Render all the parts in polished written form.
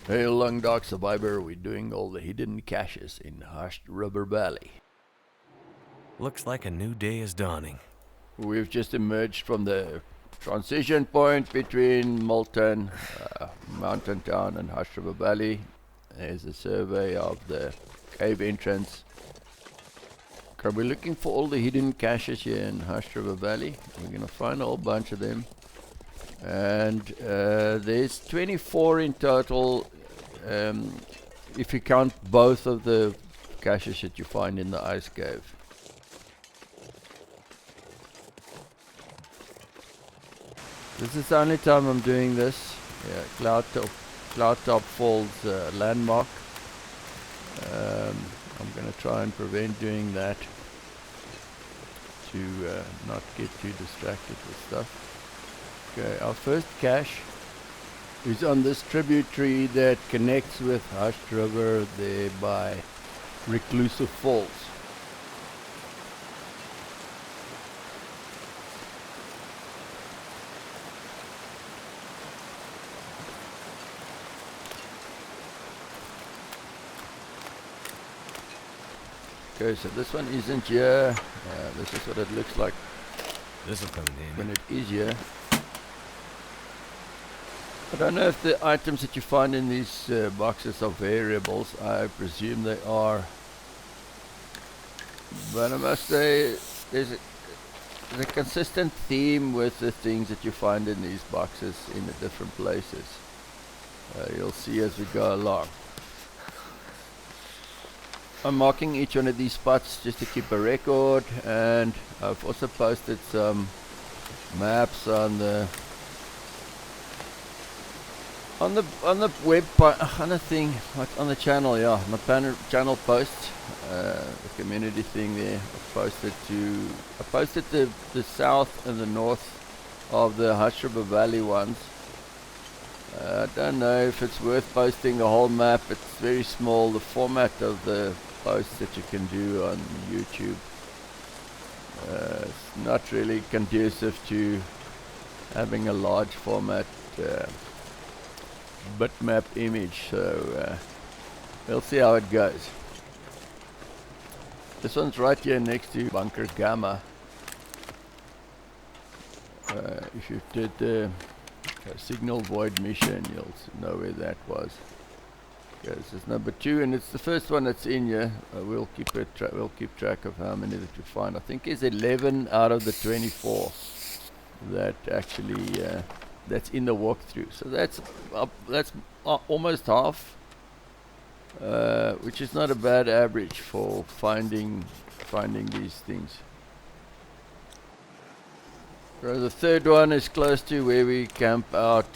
Hey, Long Dark Survivor, we're doing all the hidden caches in Hushed River Valley. Looks like a new day is dawning. We've just emerged from the transition point between Milton, Mountain Town, and Hushed River Valley. There's a survey of the cave entrance. Okay, we're looking for all the hidden caches here in Hushed River Valley. We're going to find a whole bunch of them. And there's 24 in total, if you count both of the caches that you find in the ice cave. This is the only time I'm doing this. Yeah, Cloudtop Falls landmark. I'm going to try and prevent doing that to not get too distracted with stuff. Okay, our first cache is on this tributary that connects with Hushed River there by Reclusive Falls. Okay, so this one isn't here. This is what it looks like This will come in when handy. it is here. I don't know if the items that you find in these boxes are variables. I presume they are. But I must say, there's a consistent theme with the things that you find in these boxes in the different places. You'll see as we go along. I'm marking each one of these spots just to keep a record, and I've also posted some maps on the web on the thing, on the channel, yeah, on the channel post, the community thing there. I posted the south and the north of the Hushed River Valley ones. I don't know if it's worth posting the whole map. It's very small, the format of the posts that you can do on YouTube. It's not really conducive to having a large format bitmap image, so we'll see how it goes. This one's right here next to Bunker Gamma. If you did the signal void mission, you'll know where that was. Okay, this is number 2, and it's the first one that's in here. We'll keep track of how many that you find. I think it's 11 out of the 24 that actually that's in the walkthrough. So that's almost half, which is not a bad average for finding these things. So the third one is close to where we camp out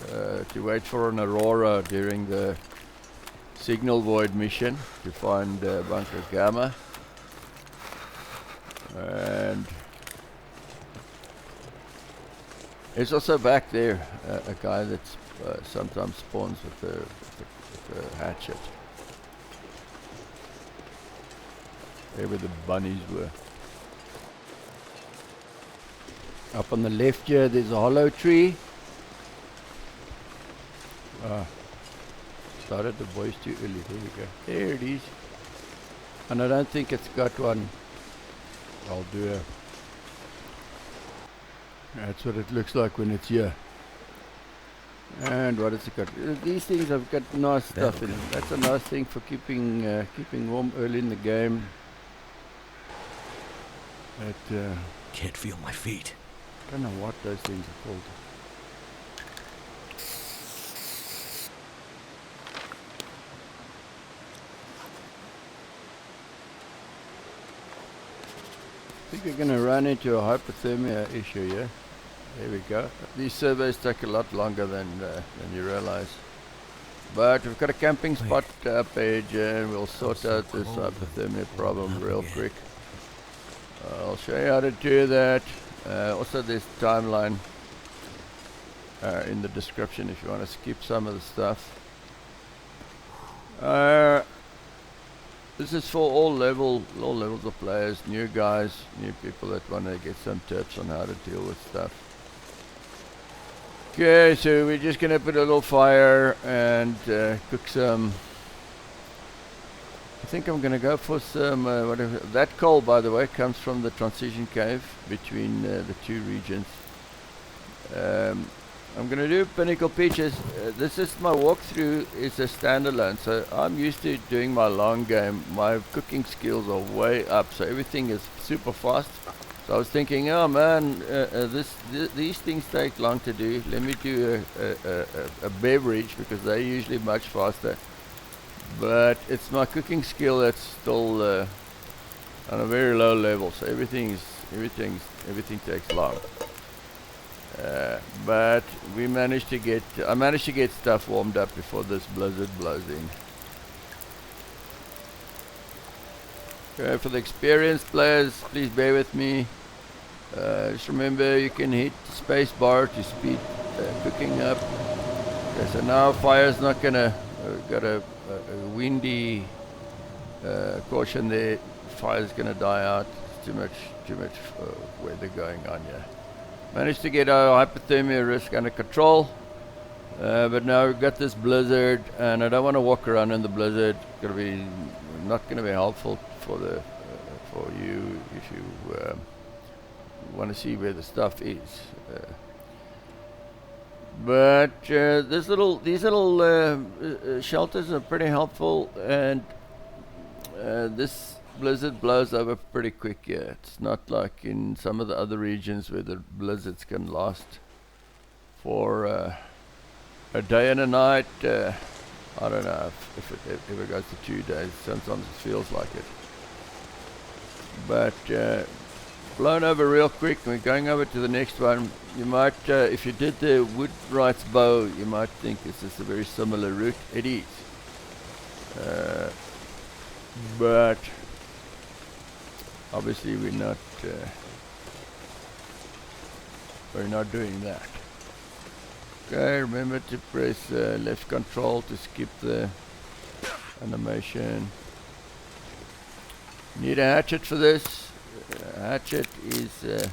to wait for an aurora during the signal void mission to find Bunker Gamma. And there's also back there a guy that sometimes spawns with a hatchet. There where the bunnies were. Up on the left here, there's a hollow tree. Started the voice too early. There we go. There it is. And I don't think it's got one. I'll do a... That's what it looks like when it's here. And what has it got? These things have got nice stuff in them. That's a nice thing for keeping warm early in the game. Can't feel my feet. I don't know what those things are called. I think we're going to run into a hypothermia issue here. There we go. These surveys take a lot longer than you realize. But we've got a camping spot page, and we'll sort out this hypothermia problem real quick. I'll show you how to do that. Also, there's a timeline in the description if you want to skip some of the stuff. This is for all levels of players, new guys, new people that want to get some tips on how to deal with stuff. Okay, so we're just gonna put a little fire and cook some. I think I'm gonna go for some whatever. That coal, by the way, comes from the transition cave between the two regions. I'm gonna do Pinnacle Peaches. This is my walkthrough. It's a standalone, so I'm used to doing my long game. My cooking skills are way up, so everything is super fast. So I was thinking, oh man, these things take long to do. Let me do a beverage because they're usually much faster. But it's my cooking skill that's still on a very low level. So everything takes long. But I managed to get stuff warmed up before this blizzard blows in. Okay, for the experienced players, please bear with me. Just remember you can hit space bar to speed cooking up. Okay, so now fire's not gonna got a windy caution there. Fire's gonna die out. It's too much weather going on here. Managed to get our hypothermia risk under control, but now we've got this blizzard, and I don't want to walk around in the blizzard. Not going to be helpful for you if you want to see where the stuff is. But these little shelters are pretty helpful, and this blizzard blows over pretty quick here. It's not like in some of the other regions where the blizzards can last for a day and a night. I don't know if it ever goes to 2 days. Sometimes it feels like it. But blown over real quick. We're going over to the next one. You might, if you did the Woodwright's bow, you might think this is a very similar route. It is. But obviously we're not doing that. Okay, remember to press left control to skip the animation. Need a hatchet for this. Hatchet is a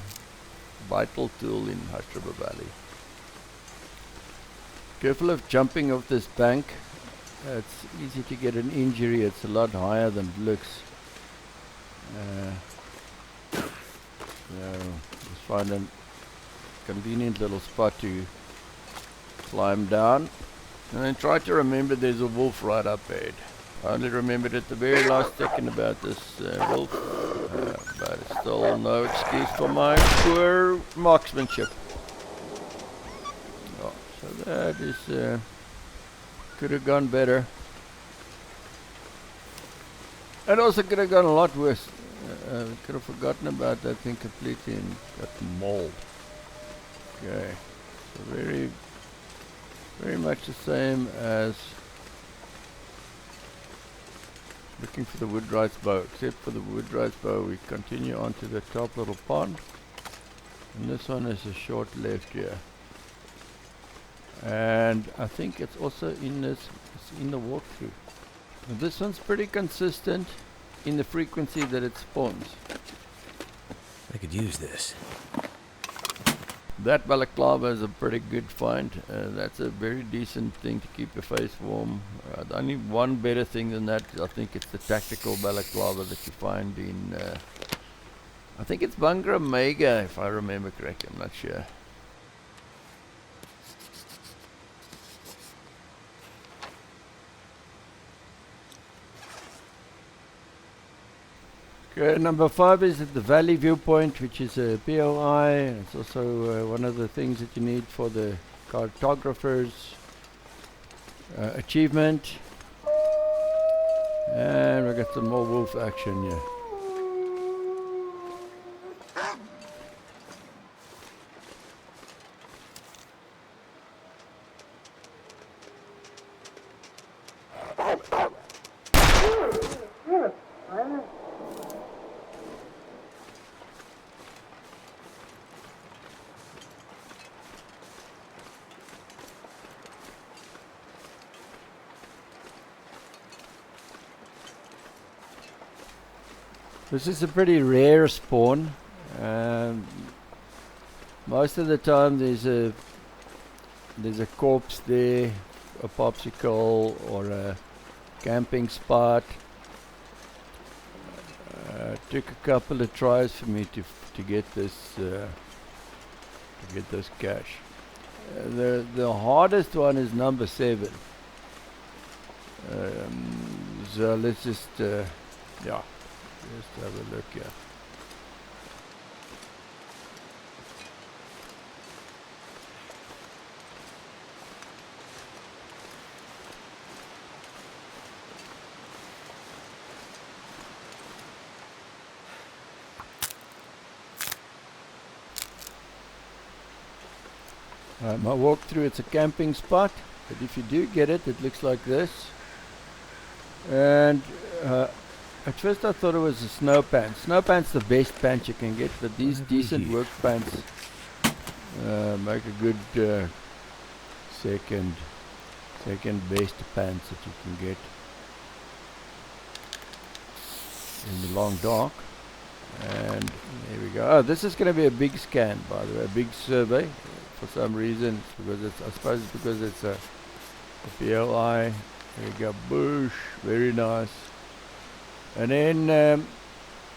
vital tool in Hush River Valley. Careful of jumping off this bank. It's easy to get an injury. It's a lot higher than it looks. Just find a convenient little spot to climb down, and then try to remember there's a wolf right up ahead. I only remembered at the very last second about this wolf, but it's still no excuse for my poor marksmanship. Oh, so that is could have gone better. It also could have gone a lot worse. Could have forgotten about that thing completely and got mauled. Okay, so very much the same as looking for the Woodwright's bow, except for the Woodwright's bow we continue on to the top little pond, and this one is a short left here. And I think it's also in the walkthrough. Now this one's pretty consistent in the frequency that it spawns. I could use this. That balaclava is a pretty good find. That's a very decent thing to keep your face warm. The only one better thing than that, I think it's the tactical balaclava that you find in, I think it's Bangra Mega, if I remember correctly. I'm not sure. Okay, number 5 is at the Valley Viewpoint, which is a POI. It's also one of the things that you need for the cartographer's achievement. And we got some more wolf action here. This is a pretty rare spawn. Most of the time there's a there's a corpse there, a popsicle, or a camping spot. Took a couple of tries for me to get this cache. The hardest one is number 7. So let's just have a look here. My walkthrough, it's a camping spot, but if you do get it, it looks like this. And at first I thought it was a snow pants. Snow pants the best pants you can get, but these decent work pants make a good second best pants that you can get in the long dark. And there we go. Oh, this is going to be a big scan, by the way, a big survey. For some reason, because it's, I suppose it's because it's a PLI. There you go, bush, very nice. And then,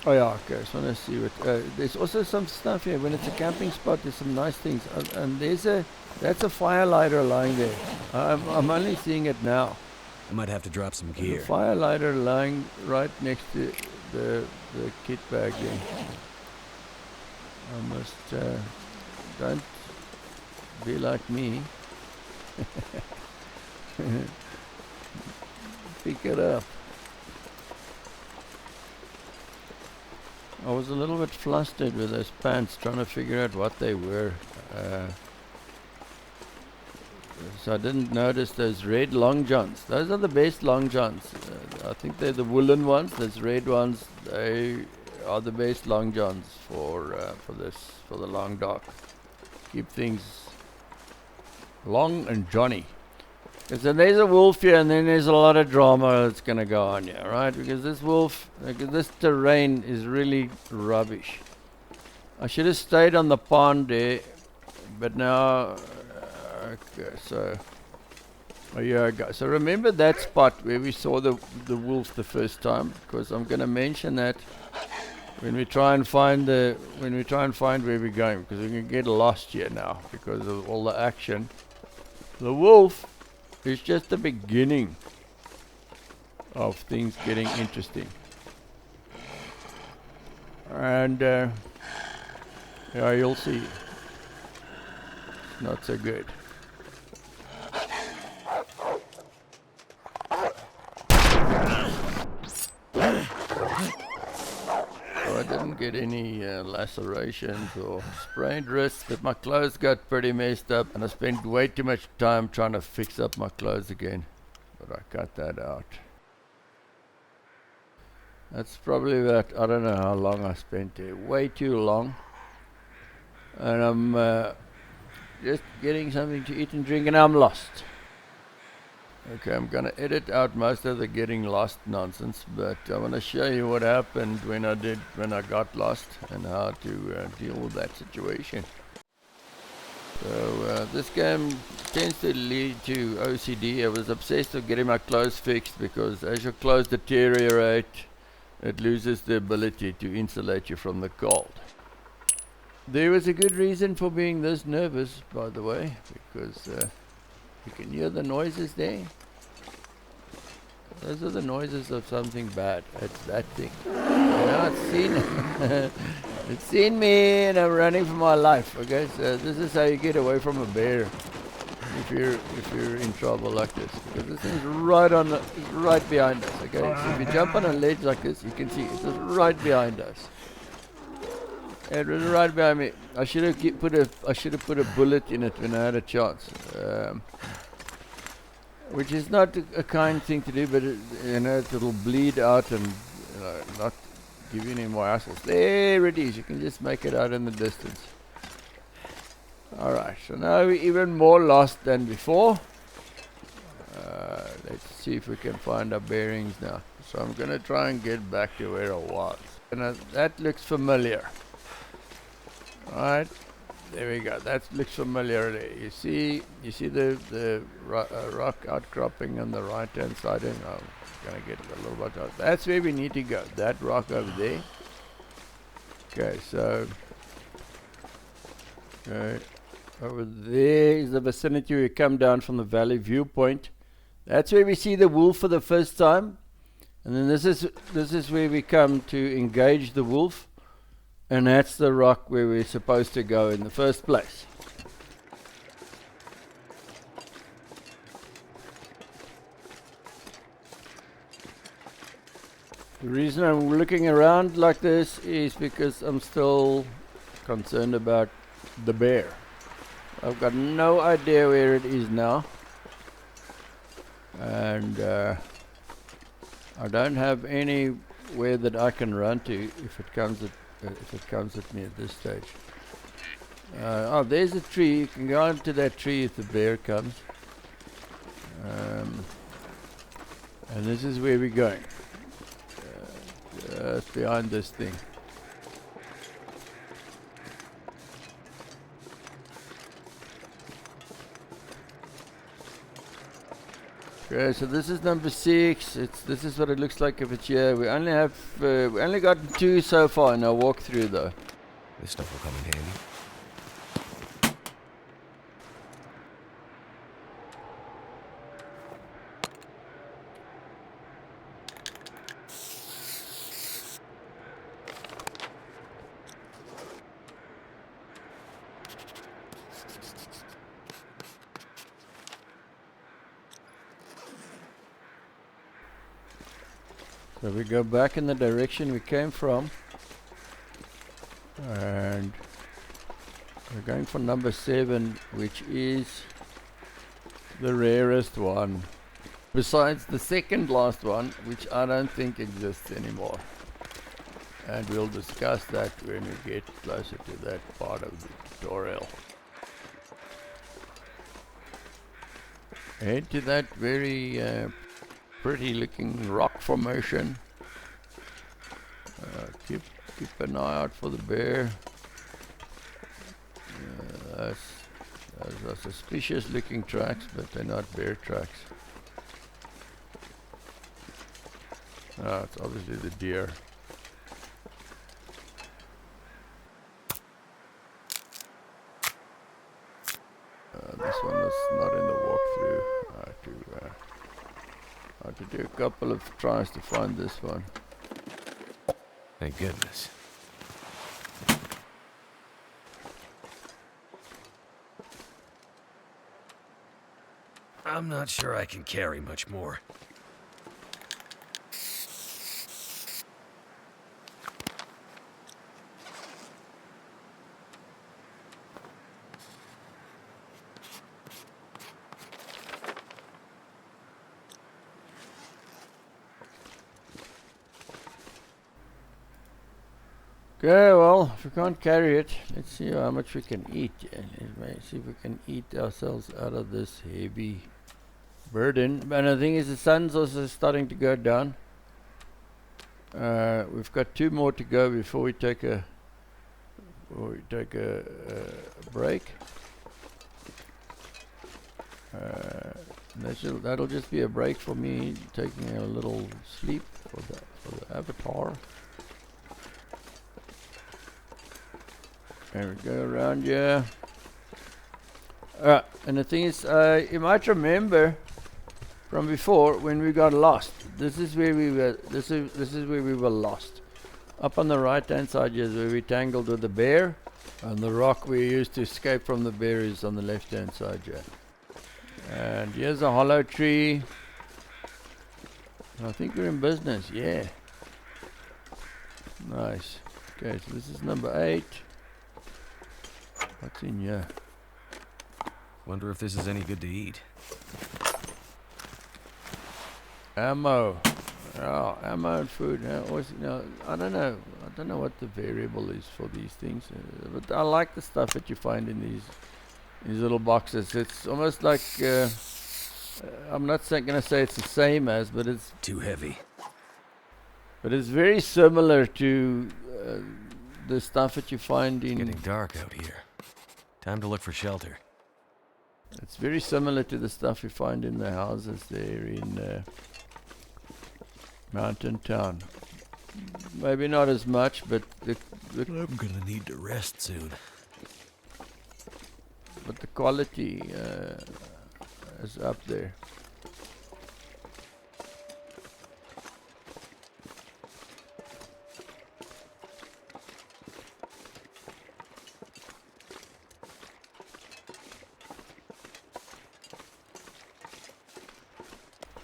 oh yeah, okay, I just want to see what, there's also some stuff here. When it's a camping spot, there's some nice things. And that's a fire lighter lying there. I'm only seeing it now. I might have to drop some gear. The fire lighter lying right next to the kit bag there. I must, don't be like me. Pick it up. I was a little bit flustered with those pants, trying to figure out what they were. So I didn't notice those red long johns. Those are the best long johns. I think they're the woolen ones. Those red ones, they are the best long johns for the long dark. Keep things long and Johnny. Because there's a wolf here, and then there's a lot of drama that's going to go on here, right? Because this wolf, this terrain is really rubbish. I should have stayed on the pond there, but now, okay, so, oh yeah, I go. So remember that spot where we saw the wolf the first time? Because I'm going to mention that when we try and find where we're going, because we can get lost here now because of all the action. The wolf is just the beginning of things getting interesting. And yeah, you'll see. It's not so good. I didn't get any lacerations or sprained wrists, but my clothes got pretty messed up, and I spent way too much time trying to fix up my clothes again. But I cut that out. That's probably about, I don't know how long I spent there. Way too long. And I'm just getting something to eat and drink, and I'm lost. Okay, I'm going to edit out most of the getting lost nonsense, but I want to show you what happened when I got lost and how to deal with that situation. So this game tends to lead to OCD. I was obsessed with getting my clothes fixed because as your clothes deteriorate, it loses the ability to insulate you from the cold. There was a good reason for being this nervous, by the way, because you can hear the noises there. Those are the noises of something bad. It's that thing. Now it's seen it's seen me, and I'm running for my life. Okay, so this is how you get away from a bear if you're in trouble like this. Because this thing's right behind us. Okay, so if you jump on a ledge like this, you can see it's just right behind us. It was right behind me. I should have put a bullet in it when I had a chance, which is not a kind thing to do, but it'll bleed out and not give you any more hassles. There it is. You can just make it out in the distance. All right. So now we're even more lost than before. Let's see if we can find our bearings now. So I'm gonna try and get back to where I was, and that looks familiar. Right, there we go. That looks familiar there. You see the rock outcropping on the right hand side, and I'm gonna get a little bit out. That's where we need to go. That rock over there. Okay, so over there is the vicinity we come down from the valley viewpoint. That's where we see the wolf for the first time, and then this is where we come to engage the wolf, and that's the rock where we're supposed to go in the first place. The reason I'm looking around like this is because I'm still concerned about the bear. I've got no idea where it is now, and I don't have anywhere that I can run to if it comes at me at this stage. Oh, there's a tree. You can go into that tree if the bear comes. And this is where we're going. Just behind this thing. Okay, so this is number 6. This is what it looks like if it's here. We only got 2 so far in our walkthrough though. This stuff will come in handy. So we go back in the direction we came from, and we're going for number 7, which is the rarest one, besides the second last one, which I don't think exists anymore. And we'll discuss that when we get closer to that part of the tutorial. Head to that very pretty looking rock formation. Keep an eye out for the bear. Those are suspicious looking tracks, but they're not bear tracks. It's obviously the deer. This one is not in the walkthrough. I had to do a couple of tries to find this one. Thank goodness. I'm not sure I can carry much more. Okay, well, if we can't carry it, let's see how much we can eat. Let's see if we can eat ourselves out of this heavy burden. But the thing is, the sun's also starting to go down. We've got 2 more to go before we take a break. That'll just be a break for me, taking a little sleep for the avatar. And we go around here. And the thing is, you might remember from before when we got lost. This is where we were. This is where we were lost. Up on the right hand side is where we tangled with the bear, and the rock we used to escape from the bear is on the left hand side here. And here's a hollow tree. I think we're in business. Yeah. Nice. Okay, so this is number 8. What's in here? Wonder if this is any good to eat. Ammo. Oh, ammo and food. I don't know. I don't know what the variable is for these things. But I like the stuff that you find in these little boxes. It's almost like I'm not going to say it's the same as, but it's too heavy. But it's very similar to the stuff that you find in. It's getting dark out here. Time to look for shelter. It's very similar to the stuff you find in the houses there in Mountain Town. Maybe not as much, but I'm gonna need to rest soon. but the quality is up there.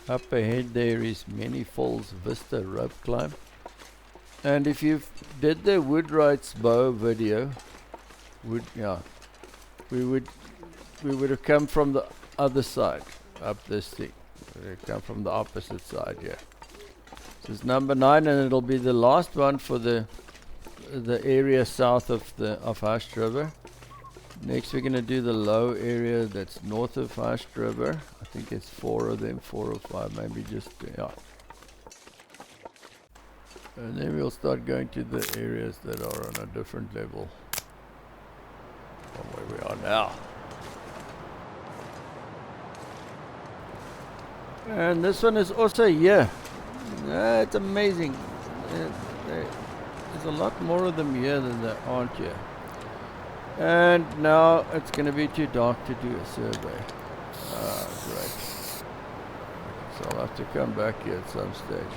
Up ahead there is Many Falls Vista rope climb. And if you did the Woodwright's bow video, we would have come from the other side up this thing. We would come from the opposite side, yeah. This is number 9, and it'll be the last one for the area south of Hush River. Next we're going to do the low area that's north of Hush River. I think it's 4 of them, 4 or 5, maybe just, yeah. And then we'll start going to the areas that are on a different level from where we are now. And this one is also here. It's amazing. There's a lot more of them here than there aren't here. And now it's going to be too dark to do a survey. Ah, great. So I'll have to come back here at some stage.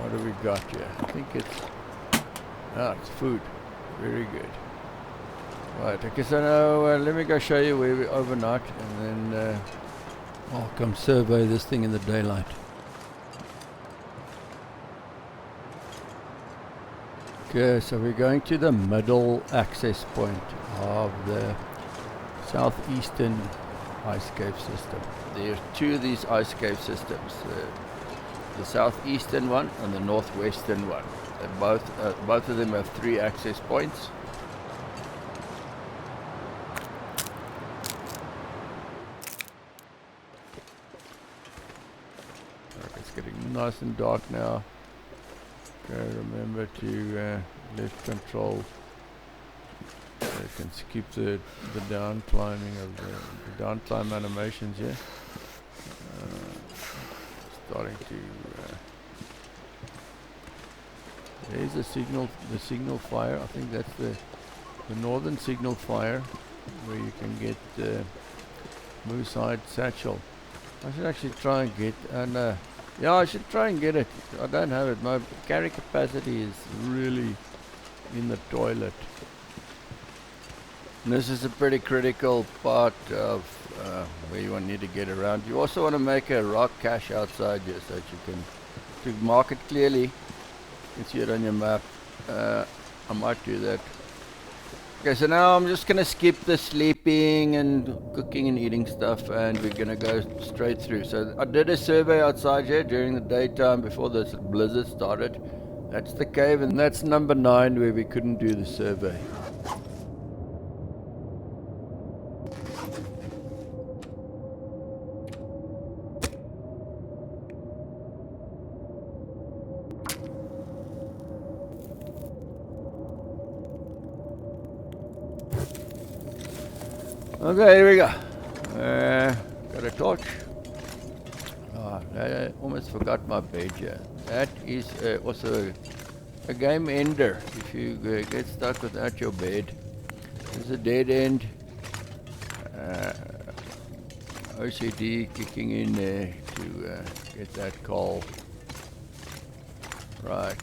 What do we got here? I think it's food. Very good. Right, okay, so now let me go show you where we overnight, and then I'll come survey this thing in the daylight. Okay, so we're going to the middle access point of the Southeastern Ice Cave System. There are 2 of these ice cave systems, the Southeastern one and the Northwestern one. Both of them have 3 access points. Okay, it's getting nice and dark now. Okay, remember to left control. So you can skip the down climbing of the down climb animations here. Starting to there's the signal fire. I think that's the northern signal fire where you can get the Moosehide Satchel. I should actually try and get yeah, I should try and get it. I don't have it. My carry capacity is really in the toilet. And this is a pretty critical part of where you need to get around. You also want to make a rock cache outside here so that you can to mark it clearly. You can see it on your map. I might do that. Okay, so now I'm just going to skip the sleeping and cooking and eating stuff, and we're going to go straight through. So I did a survey outside here during the daytime before this blizzard started. That's the cave, and that's number 9 where we couldn't do the survey. Okay, here we go. Got a torch. I almost forgot my bed here. That is also a game ender if you get stuck without your bed. There's a dead end. OCD kicking in there to get that call. Right.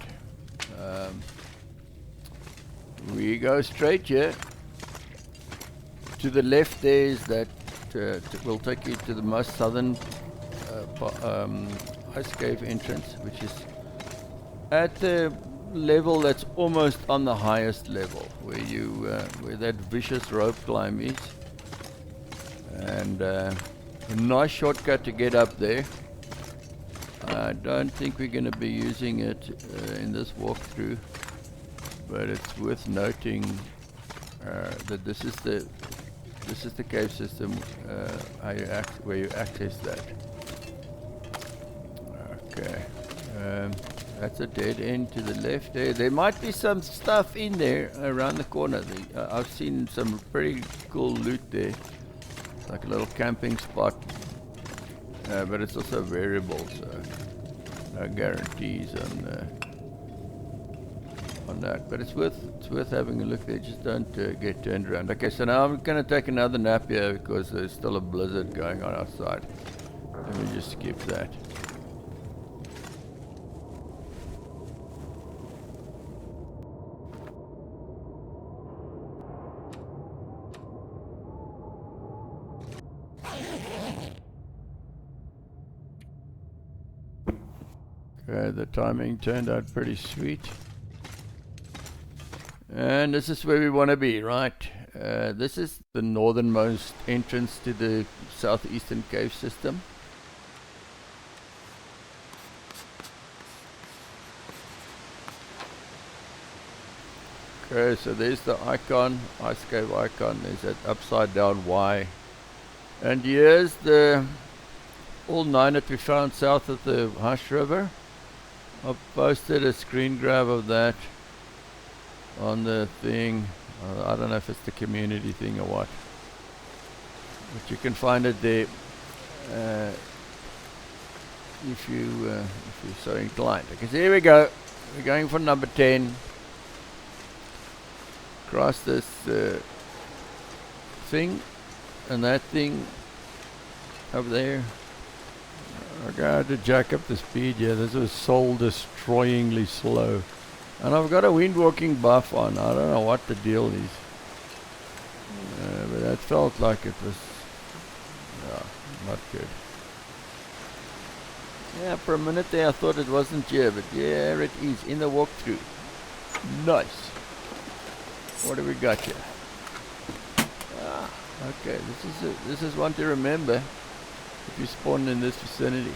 We go straight here. To the left there is that will take you to the most southern ice cave entrance, which is at the level that's almost on the highest level, where you where that vicious rope climb is, and a nice shortcut to get up there. I don't think we're going to be using it in this walkthrough, but it's worth noting that this is the cave system, where you access that. Okay. That's a dead end to the left there. There might be some stuff in there around the corner. I've seen some pretty cool loot there. Like a little camping spot. But it's also variable, so no guarantees on that. But it's worth having a look there. Just don't get turned around. Okay, so now I'm going to take another nap here because there's still a blizzard going on outside. Let me just skip that. Okay, the timing turned out pretty sweet. And this is where we want to be, right? This is the northernmost entrance to the Southeastern Cave System. Okay, so there's the icon, Ice Cave icon. There's that upside down Y. And here's the all 9 that we found south of the Hush River. I've posted a screen grab of that on the thing. I don't know if it's the community thing or what, but you can find it there if you're so inclined. Okay, so here we go. We're going for number 10. Cross this thing and that thing over there. Okay, I had to jack up the speed here. This was soul-destroyingly slow. And I've got a wind-walking buff on. I don't know what the deal is. But that felt like it was not good. Yeah, for a minute there I thought it wasn't here, but there it is in the walkthrough. Nice. What have we got here? Okay, this is one to remember if you spawn in this vicinity.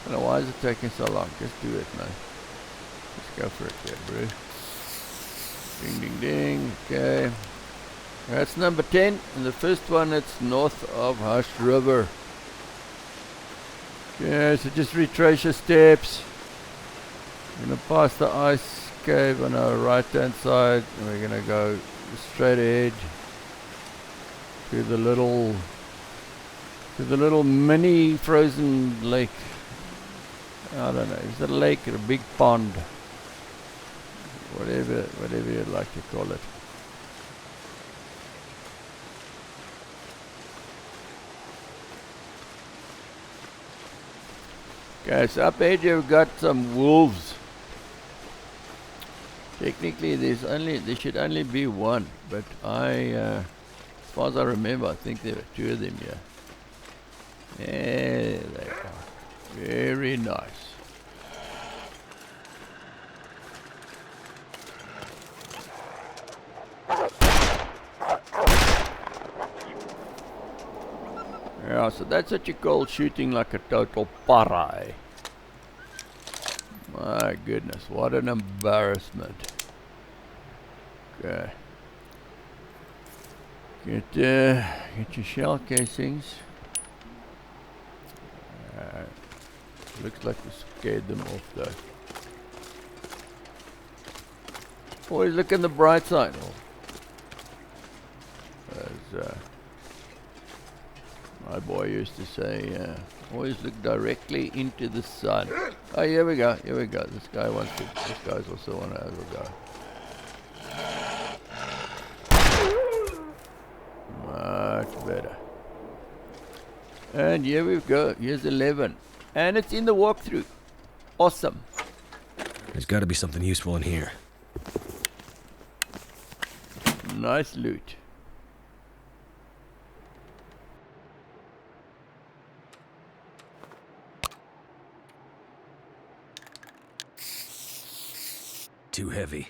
I don't know why is it taking so long. Just do it, man. Let's go for it there, bro. Ding, ding, ding. Okay. That's number 10. And the first one, it's north of Hush River. Okay, so just retrace your steps. We're going to pass the ice cave on our right hand side. And we're going to go straight ahead to the little mini frozen lake. I don't know, is it a lake or a big pond? Whatever you'd like to call it. Okay, so up ahead you've got some wolves. Technically there should only be one, but as far as I remember, I think there were 2 of them here. There they are. Very nice. Yeah, so that's what you call shooting like a total parai. My goodness, what an embarrassment. Okay. Get your shell casings. Looks like we scared them off though. Always look on the bright side. As my boy used to say, always look directly into the sun. Oh, here we go. This guy's also want to have a go. Much better. And here we go. Here's 11. And it's in the walkthrough. Awesome. There's got to be something useful in here. Nice loot. Too heavy.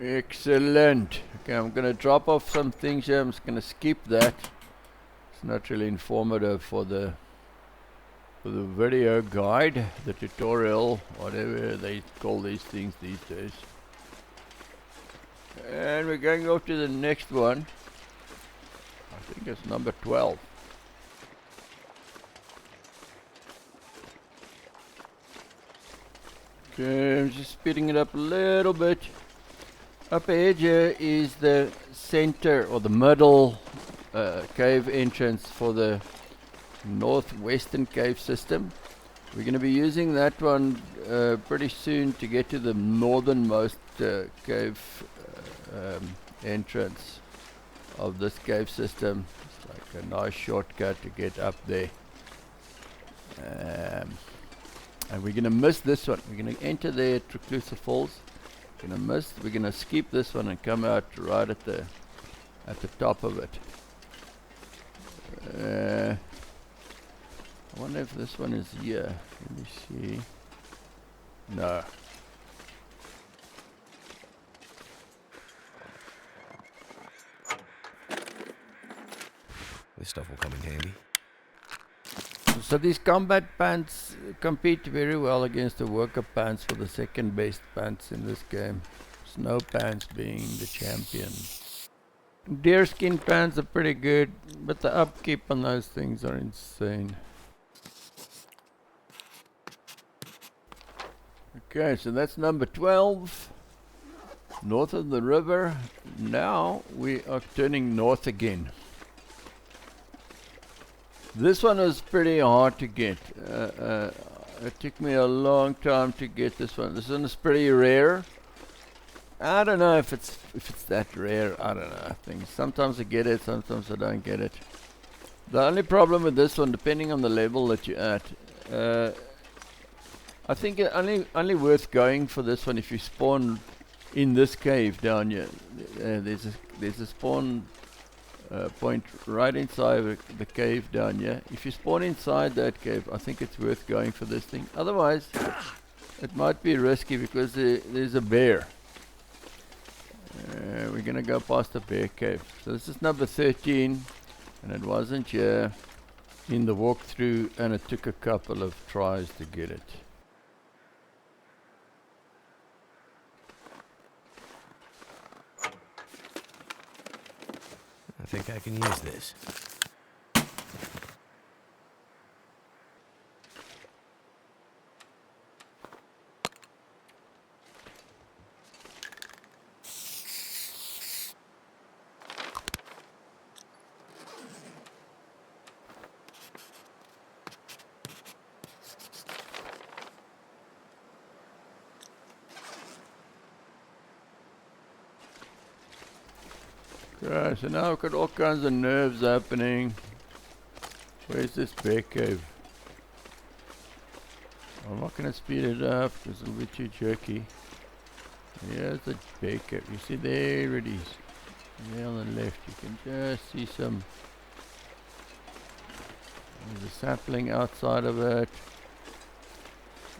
Excellent. Okay, I'm going to drop off some things here. I'm just going to skip that. It's not really informative for the video guide, the tutorial, whatever they call these things these days. And we're going off to the next one. I think it's number 12. Okay, I'm just speeding it up a little bit. Up ahead here is the center or the middle cave entrance for the Northwestern Cave System. We're going to be using that one pretty soon to get to the northernmost cave entrance of this cave system. It's like a nice shortcut to get up there. And we're going to miss this one. We're going to enter there at Reclusive Falls. We're going to skip this one and come out right at the top of it. I wonder if this one is here. Let me see. No. This stuff will come in handy. So these combat pants compete very well against the worker pants for the second best pants in this game. Snow pants being the champion. Deerskin pants are pretty good, but the upkeep on those things are insane. Okay, so that's number 12. North of the river. Now we are turning north again. This one was pretty hard to get. It took me a long time to get this one. This one is pretty rare. I don't know if it's that rare. I don't know. I think sometimes I get it, sometimes I don't get it. The only problem with this one, depending on the level that you're at, I think it only worth going for this one if you spawn in this cave down here. There's a spawn point right inside the cave down here. If you spawn inside that cave, I think it's worth going for this thing. Otherwise, it might be risky because there's a bear. We're gonna go past the bear cave. So this is number 13, and it wasn't here in the walkthrough, and it took a couple of tries to get it. I think I can use this. Right, so now I've got all kinds of nerves happening. Where's this bear cave? I'm not going to speed it up because it'll be too jerky. Here's the bear cave. You see, there it is. There on the left. You can just see some. There's a sapling outside of it.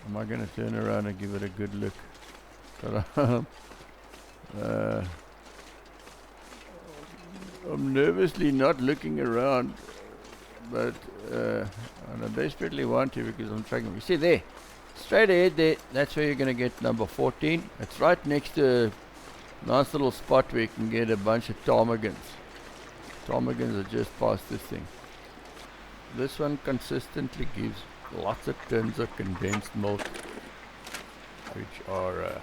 Am I going to turn around and give it a good look? I'm nervously not looking around, but and I desperately want to because I'm tracking. You see there, straight ahead there, that's where you're going to get number 14. It's right next to a nice little spot where you can get a bunch of ptarmigans. Ptarmigans are just past this thing. This one consistently gives lots of tins of condensed milk, which are a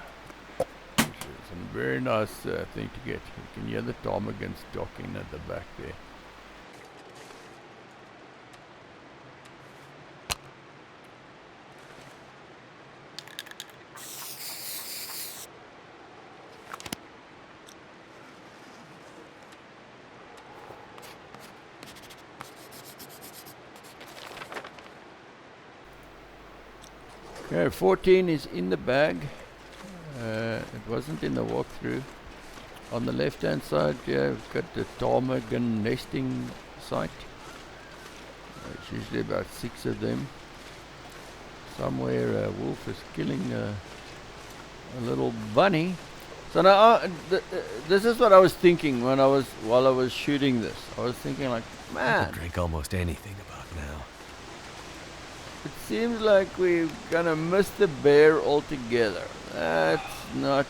very nice thing to get. You can hear the ptarmigans docking at the back there. Okay, 14 is in the bag. It wasn't in the walkthrough. On the left hand side here we've got the ptarmigan nesting site. It's usually about 6 of them. Somewhere a wolf is killing a little bunny. So now this is what I was thinking while I was shooting this. I was thinking like, I man, could drink almost anything about now. it seems like we're gonna miss the bear altogether. That's not.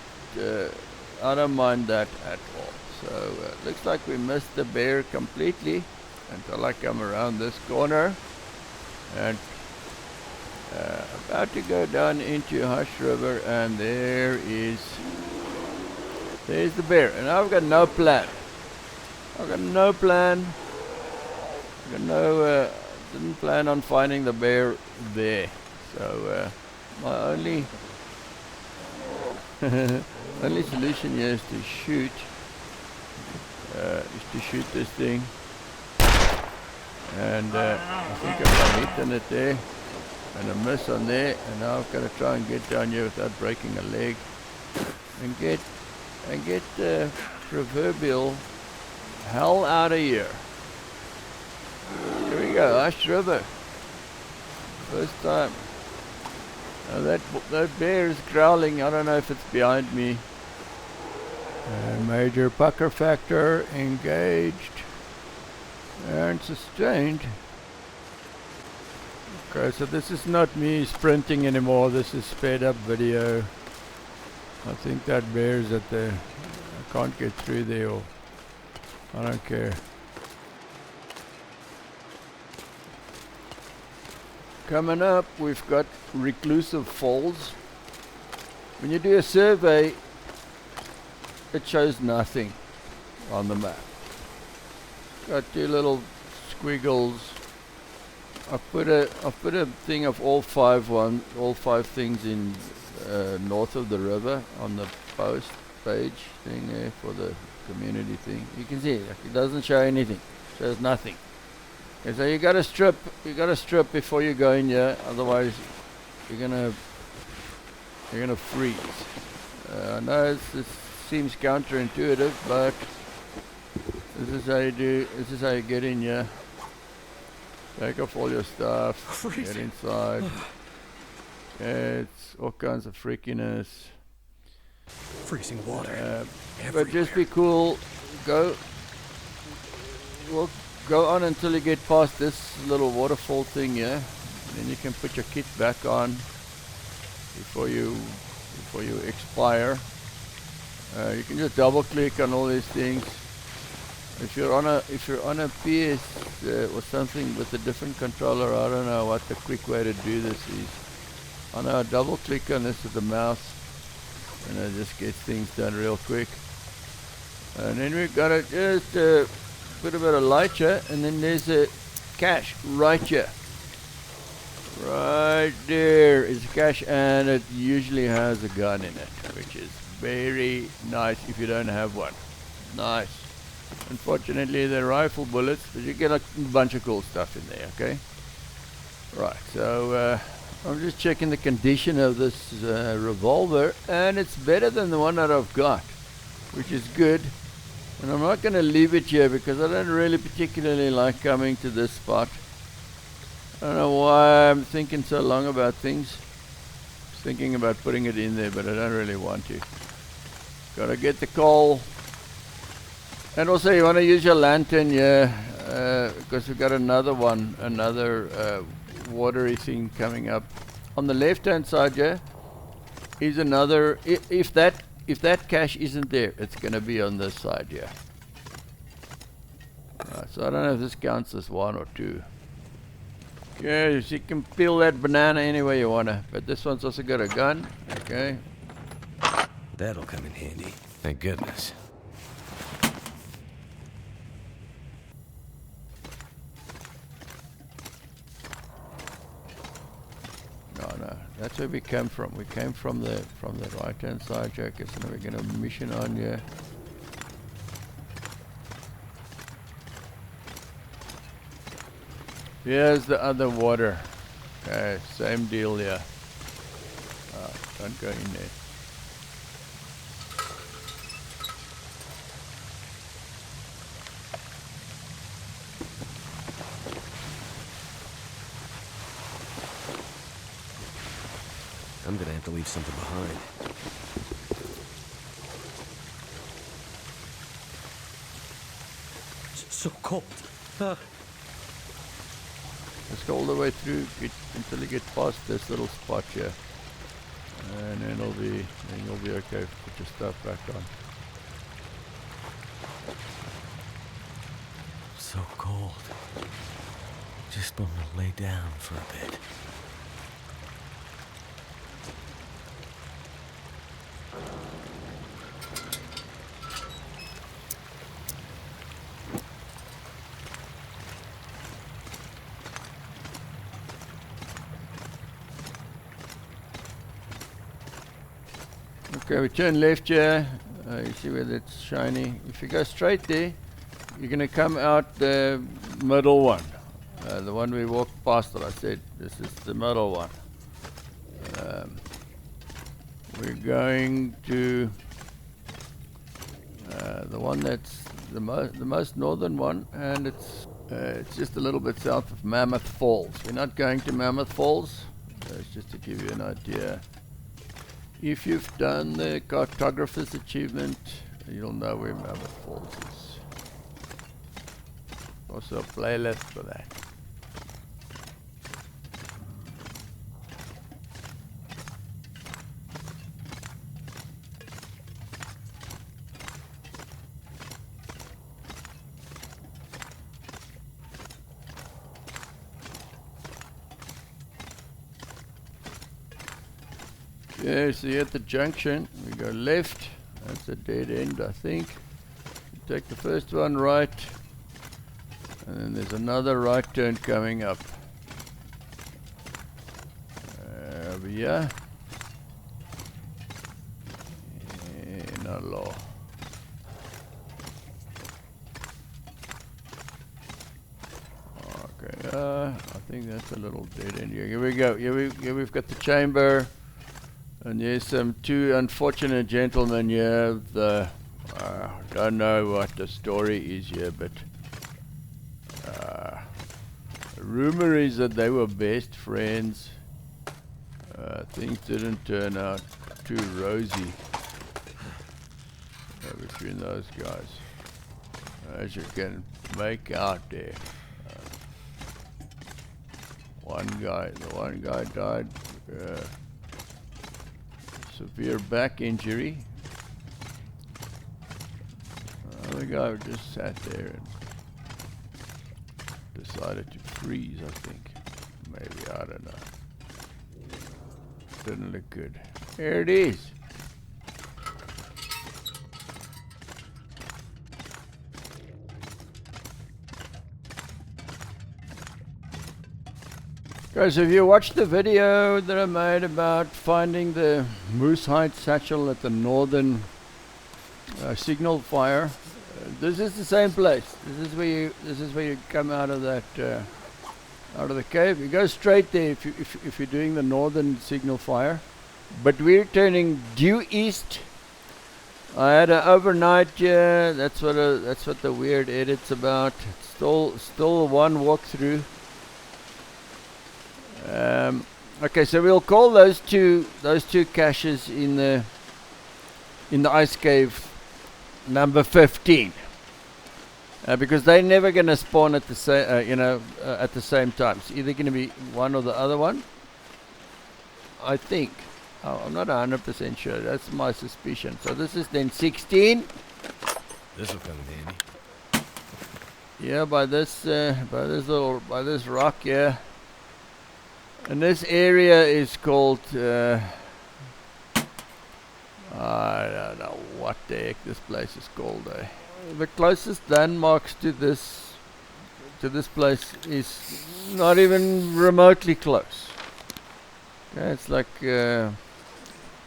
don't mind that at all. So looks like we missed the bear completely until I come around this corner, and about to go down into Hush River, and there's the bear. And I've got no plan. Didn't plan on finding the bear there. So my only only solution here is to shoot this thing. And I think I've got a hit on it there and a miss on there, and now I've got to try and get down here without breaking a leg and get the proverbial hell out of here. Here we go, Hush River. First time. Now that bear is growling. I don't know if it's behind me. Major pucker factor engaged and sustained. Okay, so this is not me sprinting anymore. This is sped up video. I think that bear's at the... I can't get through there, or I don't care. Coming up, we've got Reclusive Falls. When you do a survey, it shows nothing on the map. Got two little squiggles. I've put a thing of all five things in north of the river on the post page thing there for the community thing. You can see it doesn't show anything. It shows nothing. Okay, so you gotta strip before you go in here, otherwise you're gonna freeze. I know this seems counterintuitive, but this is how you get in here. Take off all your stuff, get inside. It's all kinds of freakiness. Freezing water. But just be cool. Go on until you get past this little waterfall thing here. Then you can put your kit back on before you expire. You can just double click on all these things. If you're on a PS or something with a different controller, I don't know what the quick way to do this is. I know I double click on this with the mouse and it just gets things done real quick. And then we've got to just put a bit of light here, and then there's a cache right here. Right there is a cache, and it usually has a gun in it, which is very nice if you don't have one. Nice. Unfortunately, they're rifle bullets, but you get a bunch of cool stuff in there, okay? Right, so I'm just checking the condition of this revolver, and it's better than the one that I've got, which is good. And I'm not going to leave it here because I don't really particularly like coming to this spot. I don't know why I'm thinking so long about things. I was thinking about putting it in there, but I don't really want to. Gotta get the coal. And also you want to use your lantern here, because we've got another watery thing coming up. On the left hand side here is another, if that cache isn't there, it's going to be on this side here. So I don't know if this counts as one or two. Okay, so you can peel that banana any way you want to, but this one's also got a gun. Okay. That'll come in handy. Thank goodness. No, that's where we came from. We came from the right hand side, Jack. So now we're gonna mission on here. Here's the other water. Okay, same deal here. Don't go in there. I'm gonna have to leave something behind. It's so cold. Let's go all the way through until you get past this little spot here, and then you'll be okay. Put your stuff back on. so cold. Just want to lay down for a bit. Okay, we turn left here. You see where that's shiny. If you go straight there, you're going to come out the middle one. The one we walked past that I said, this is the middle one. We're going to the one that's the most northern one, and it's just a little bit south of Mammoth Falls. We're not going to Mammoth Falls. It's just to give you an idea. If you've done the cartographer's achievement, you'll know where Mammoth Falls is. Also a playlist for that. Yeah, so you're at the junction, we go left, that's a dead end I think. You take the first one right, and then there's another right turn coming up. Over here. No law. Okay, I think that's a little dead end here. Here we go, here we've got the chamber. And there's two unfortunate gentlemen here. Don't know what the story is here, but the rumor is that they were best friends. Things didn't turn out too rosy between those guys, as you can make out there. The one guy died. Severe back injury. The guy just sat there and decided to freeze, I think. Maybe, I don't know. Didn't look good. There it is. Guys, have you watched the video that I made about finding the Moose Hide Satchel at the northern signal fire? This is the same place. This is where you come out of that out of the cave. You go straight there if you're doing the northern signal fire. But we're turning due east. I had an overnight here. That's what the weird edit's about. It's still one walkthrough. Okay, so we'll call those two caches in the ice cave number 15, because they're never going to spawn at the same at the same time. It's either going to be one or the other one, I think. I'm not 100% sure. That's my suspicion. So this is then 16. This will come in handy. Yeah, by this rock, yeah. And this area is called, I don't know what the heck this place is called. The closest landmarks to this place is not even remotely close. Okay, it's like,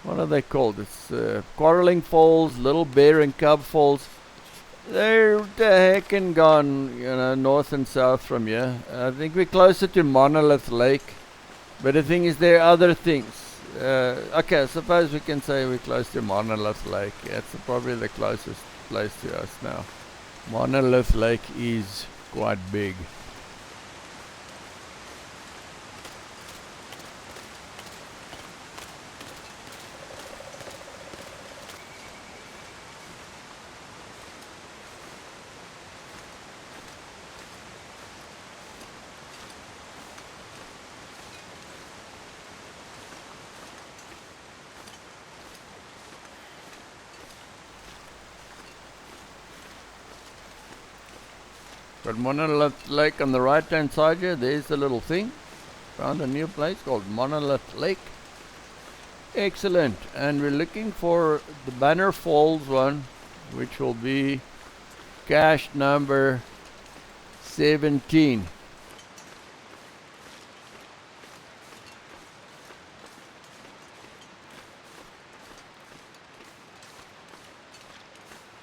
what are they called? It's Quarreling Falls, Little Bear and Cub Falls. They're the heck and gone, north and south from here. I think we're closer to Monolith Lake. But the thing is, there are other things. Okay, I suppose we can say we're close to Monolith Lake. It's probably the closest place to us now. Monolith Lake is quite big. Got Monolith Lake on the right hand side here. There's the little thing. Found a new place called Monolith Lake. Excellent. And we're looking for the Banner Falls one, which will be cache number 17.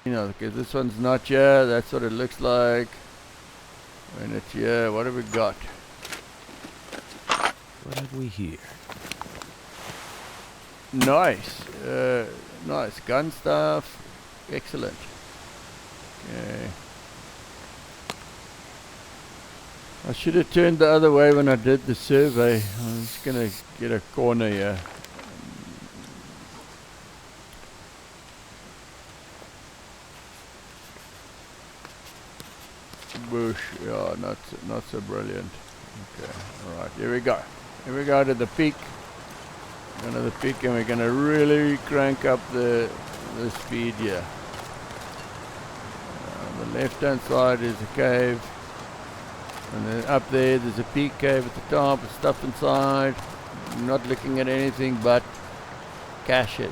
You know, because this one's not here. That's what it looks like when it's here. What have we got? What have we here? Nice. Nice gun stuff. Excellent. Okay. I should have turned the other way when I did the survey. I'm just gonna get a corner here. Bush, yeah, not so brilliant. Okay, alright, here we go. Here we go to the peak. Going to the peak, and we're gonna really crank up the speed here. On the left hand side is a cave. And then up there's a peak cave at the top, with stuff inside. I'm not looking at anything but caches.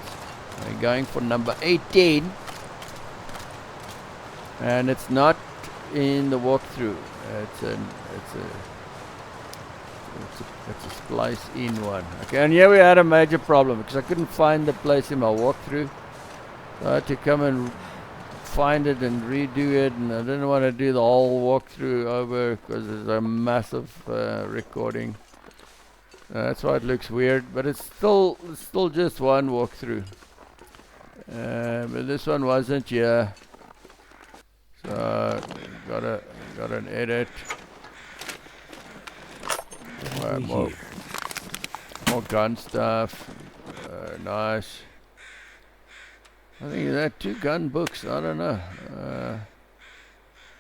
We're going for number 18. And it's not in the walkthrough. It's a splice in one. Okay, and here we had a major problem because I couldn't find the place in my walkthrough. So I had to come and find it and redo it, and I didn't want to do the whole walkthrough over because it's a massive recording. That's why it looks weird, but it's still just one walkthrough. But this one wasn't here. So got an edit. More gun stuff. Nice. I think that 2 gun books. I don't know.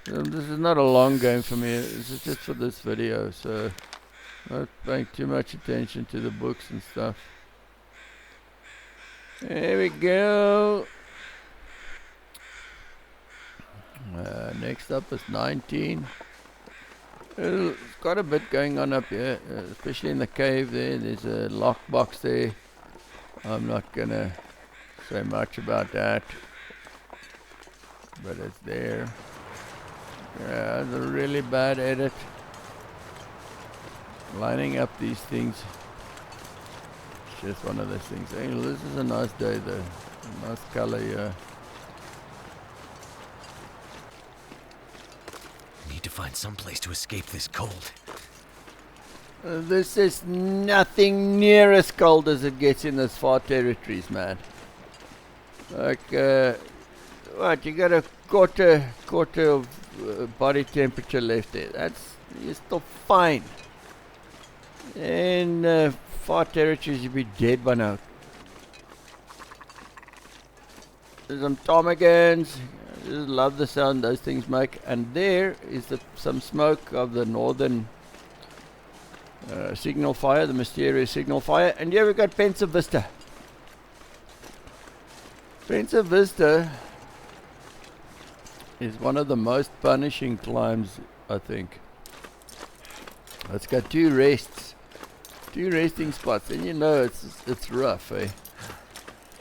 This is not a long game for me. This is just for this video, so not paying too much attention to the books and stuff. There we go. Next up is 19. It's got a bit going on up here, especially in the cave there. There's a lockbox there. I'm not gonna say much about that, but it's there. Yeah, it's a really bad edit. Lining up these things. It's just one of those things. Hey, this is a nice day though. Nice color here. Need to find some place to escape this cold. This is nothing near as cold as it gets in those far territories, man. Like, what, you got a quarter of body temperature left there. You're still fine. In far territories, you'd be dead by now. There's some ptarmigans. I just love the sound those things make. And there is some smoke of the northern signal fire, the mysterious signal fire. And here we've got Pensive Vista. Pensive Vista is one of the most punishing climbs, I think. It's got 2 resting spots, and you know it's rough, eh?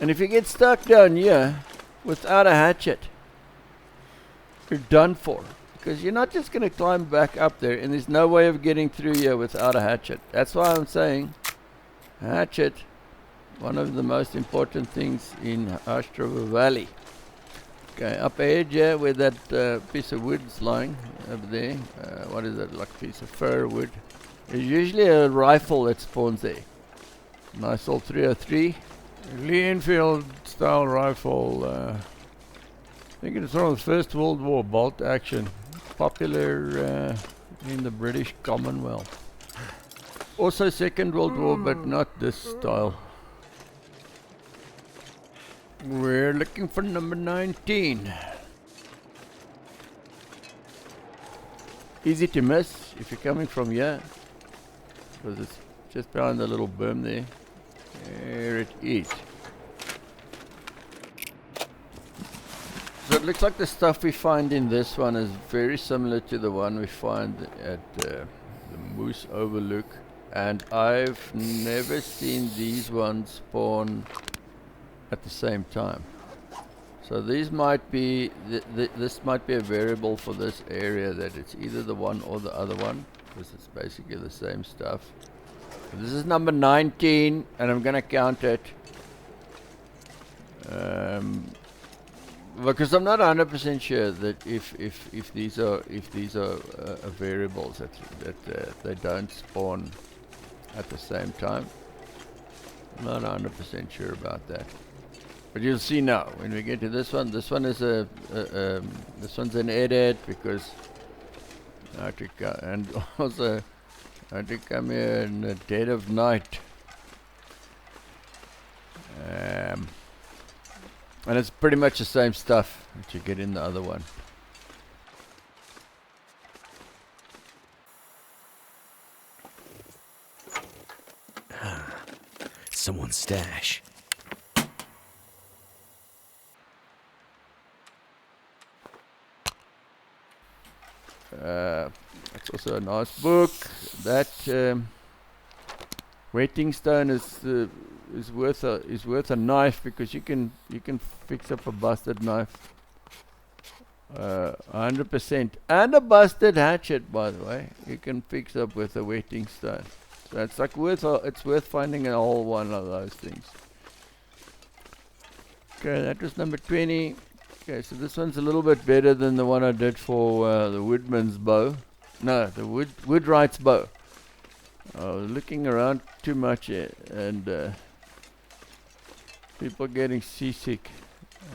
And if you get stuck down here without a hatchet, you're done for, because you're not just going to climb back up there, and there's no way of getting through here without a hatchet. That's why I'm saying hatchet, one of the most important things in Outcrop Valley. Okay, up ahead here where that piece of wood's lying over there, what is that, like a piece of fir wood, there's usually a rifle that spawns there. Nice old 303 Lee Enfield style rifle. I think it's from the First World War, bolt action, popular in the British Commonwealth. Also Second World War, but not this style. We're looking for number 19. Easy to miss if you're coming from here, because it's just behind the little berm there. There it is. So it looks like the stuff we find in this one is very similar to the one we find at the Moose Overlook, and I've never seen these ones spawn at the same time. So these might be this might be a variable for this area, that it's either the one or the other one, because it's basically the same stuff. This is number 19, and I'm gonna count it. Because I'm not 100% sure that if these are variables that they don't spawn at the same time. I'm not 100% sure about that. But you'll see now when we get to this one. This one is this one's an edit, because I had to and also I had to come here in the dead of night. And it's pretty much the same stuff that you get in the other one. Someone's stash. It's also a nice book. That wetting stone is worth a knife, because you can fix up a busted knife 100%, and a busted hatchet, by the way, you can fix up with a wetting stone. So it's like it's worth finding a whole one of those things. Okay, that was number 20. Okay, so this one's a little bit better than the one I did for the woodman's bow. No, the Woodwright's bow. I was looking around too much here, and people getting seasick.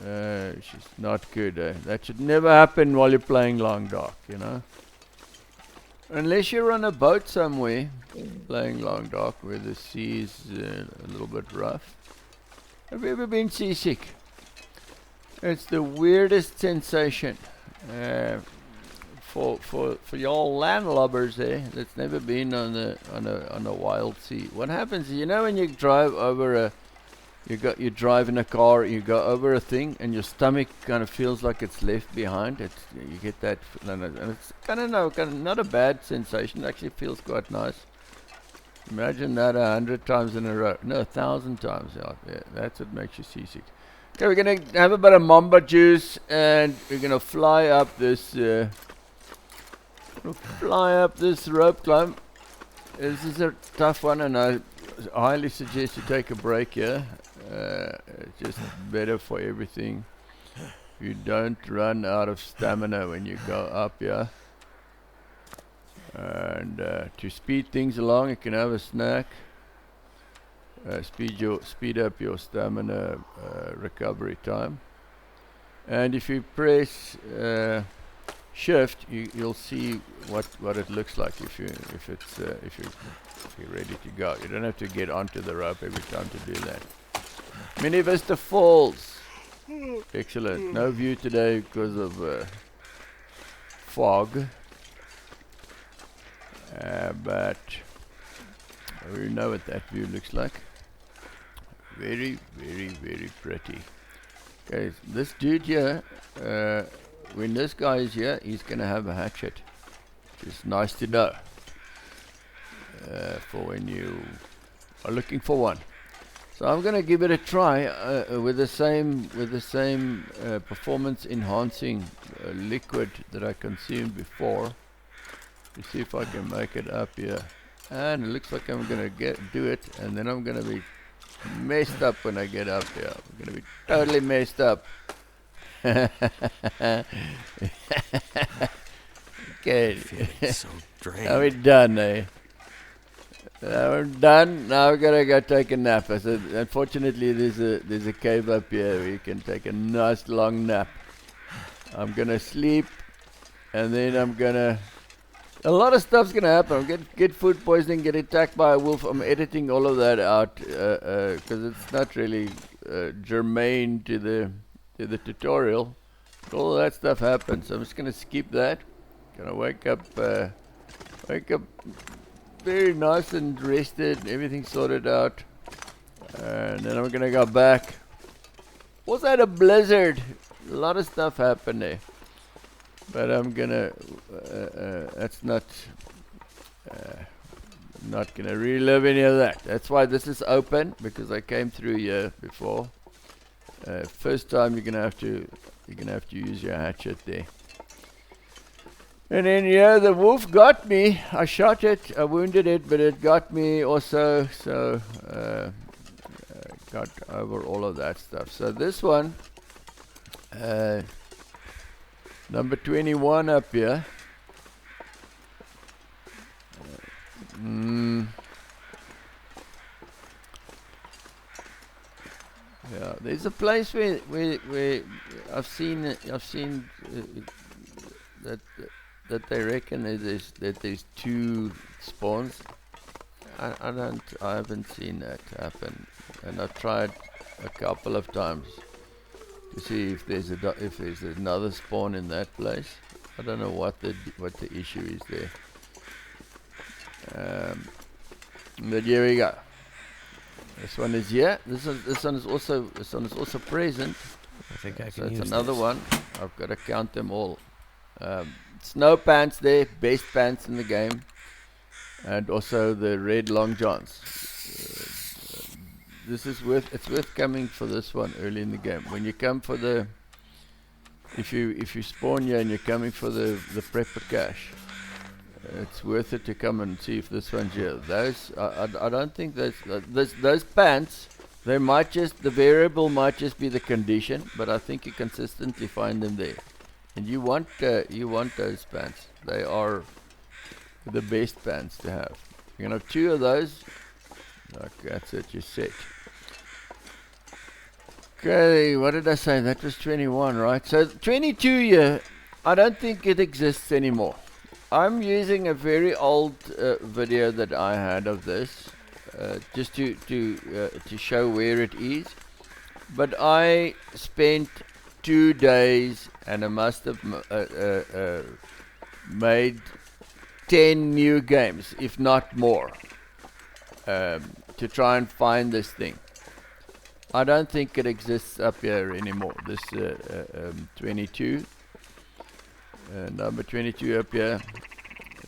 Which is not good. That should never happen while you're playing long dark, you know. Unless you're on a boat somewhere, playing long dark, where the sea is a little bit rough. Have you ever been seasick? It's the weirdest sensation. For y'all landlubbers there that's never been on a wild sea. What happens, you know, when you drive over you drive in a car, you go over a thing, and your stomach kind of feels like it's left behind. You get that, and it's kind of not a bad sensation. It actually feels quite nice. Imagine that 100 times in a row. No, 1,000 times out there. That's what makes you seasick. Okay, we're gonna have a bit of mamba juice, and we're gonna fly up this rope climb. This is a tough one, and I highly suggest you take a break here. It's just better for everything. You don't run out of stamina when you go up here. And to speed things along, you can have a snack. Speed up your stamina recovery time. And if you press shift, you'll see what it looks like if you're ready to go. You don't have to get onto the rope every time to do that. Many Vista Falls. Excellent. No view today because of fog. But we know what that view looks like. Very, very, very pretty. Okay, this dude here, when this guy is here, he's going to have a hatchet. It's nice to know for when you are looking for one. So I'm going to give it a try with the same performance enhancing liquid that I consumed before, to see if I can make it up here. And it looks like I'm going to do it, and then I'm going to be messed up when I get up here. I'm going to be totally messed up. Okay. So drained. Are we done, eh? We're done. Now we're gonna go take a nap. I said, unfortunately, there's a cave up here where you can take a nice long nap. I'm gonna sleep, and then a lot of stuff's gonna happen. I'm gonna get food poisoning, get attacked by a wolf. I'm editing all of that out because it's not really germane to the tutorial. All of that stuff happens. So I'm just gonna skip that. Gonna wake up very nice and rested, everything sorted out, and then I'm gonna go back. Was that a blizzard? lot of stuff happened there. But I'm gonna, that's not gonna relive any of that. That's why this is open, because I came through here before. First time you're gonna have to use your hatchet there. And then yeah, the wolf got me. I shot it, I wounded it, but it got me also. So got over all of that stuff. So this one, number 21 up here. Yeah, there's a place where I've seen that they reckon that there's 2 spawns. I haven't seen that happen, and I've tried a couple of times to see if there's another spawn in that place. I don't know what the issue is there. But here we go. This one is here. This one is also present. I think I So can it's use another this. one. I've got to count them all. Snow pants there, best pants in the game, and also the red long johns. It's worth coming for this one early in the game. When you come for the, if you spawn here and you're coming for the prepper cache, it's worth it to come and see if this one's here. Those I don't think those pants. The variable might just be the condition, but I think you consistently find them there. And you want those pants. They are the best pants to have. You're gonna have 2 of those. Okay, that's it. You're set. Okay, what did I say? That was 21, right? So 22 here, I don't think it exists anymore. I'm using a very old video that I had of this, just to show where it is. But I spent 2 days, and I must have made 10 new games, if not more, to try and find this thing. I don't think it exists up here anymore. This 22, number 22 up here,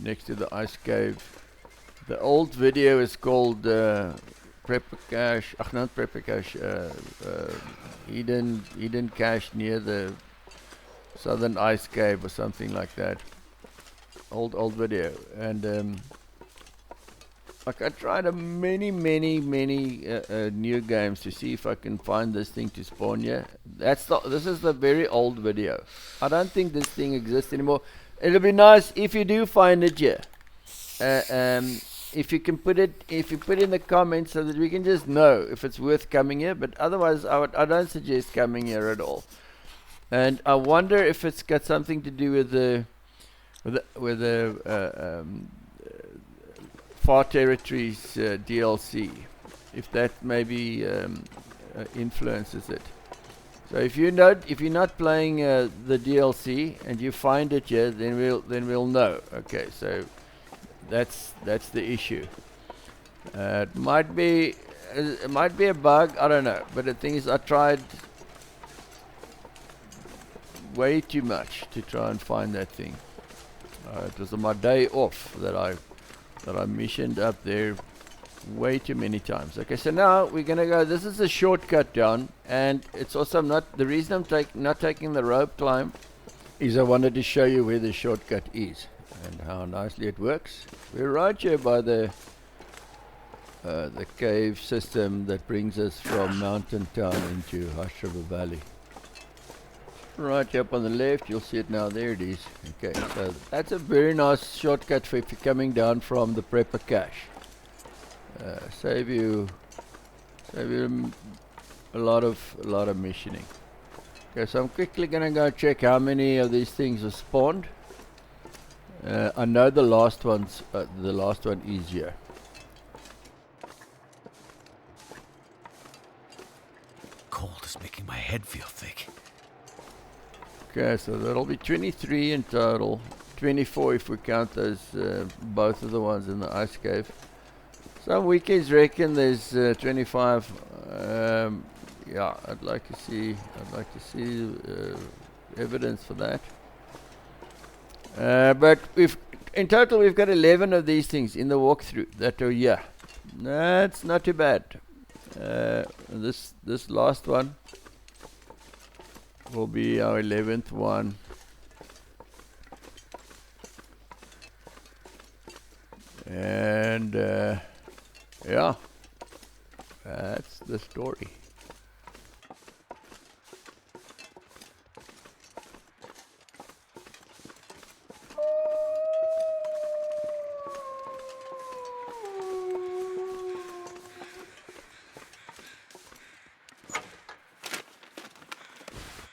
next to the ice cave. The old video is called Prepper Cache. Not Prepper Cache. Eden Cache near the Southern Ice Cave or something like that. Old video. And like I tried many new games to see if I can find this thing to spawn here. This is the very old video. I don't think this thing exists anymore. It'll be nice if you do find it here. If you can put it in the comments so that we can just know if it's worth coming here. But otherwise, I don't suggest coming here at all. And I wonder if it's got something to do with the Far Territories DLC. If that maybe influences it. So if you're not playing the DLC and you find it here, then we'll know. Okay, so that's the issue. It might be a bug. I don't know. But the thing is, I tried way too much to try and find that thing. It was on my day off that I missioned up there way too many times. Okay, so now we're gonna go. This is a shortcut down, and it's also not the reason I'm not taking the rope climb is I wanted to show you where the shortcut is and how nicely it works. We're right here by the cave system that brings us from Mountain Town into Hush River Valley. Right up on the left, you'll see it now. There it is. Okay, so that's a very nice shortcut for if you're coming down from the prepper cache. Save you a lot of missioning. Okay, so I'm quickly gonna go check how many of these things are spawned. I know the last one is here. Cold is making my head feel thick. Okay, so that'll be 23 in total. 24 if we count those both of the ones in the ice cave. Some weekends reckon there's 25. yeah, I'd like to see evidence for that. But in total we've got 11 of these things in the walkthrough that are here. That's not too bad. This last one will be our 11th one. And yeah, that's the story.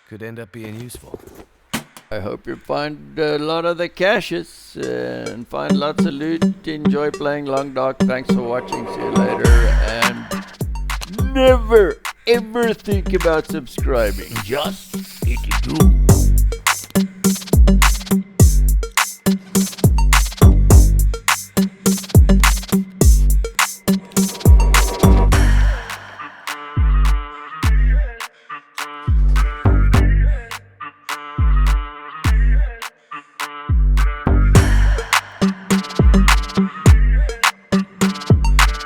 Could end up being useful. I hope you find a lot of the caches and find lots of loot. Enjoy playing Long Dark. Thanks for watching. See you later. And never ever think about subscribing. Just hit do.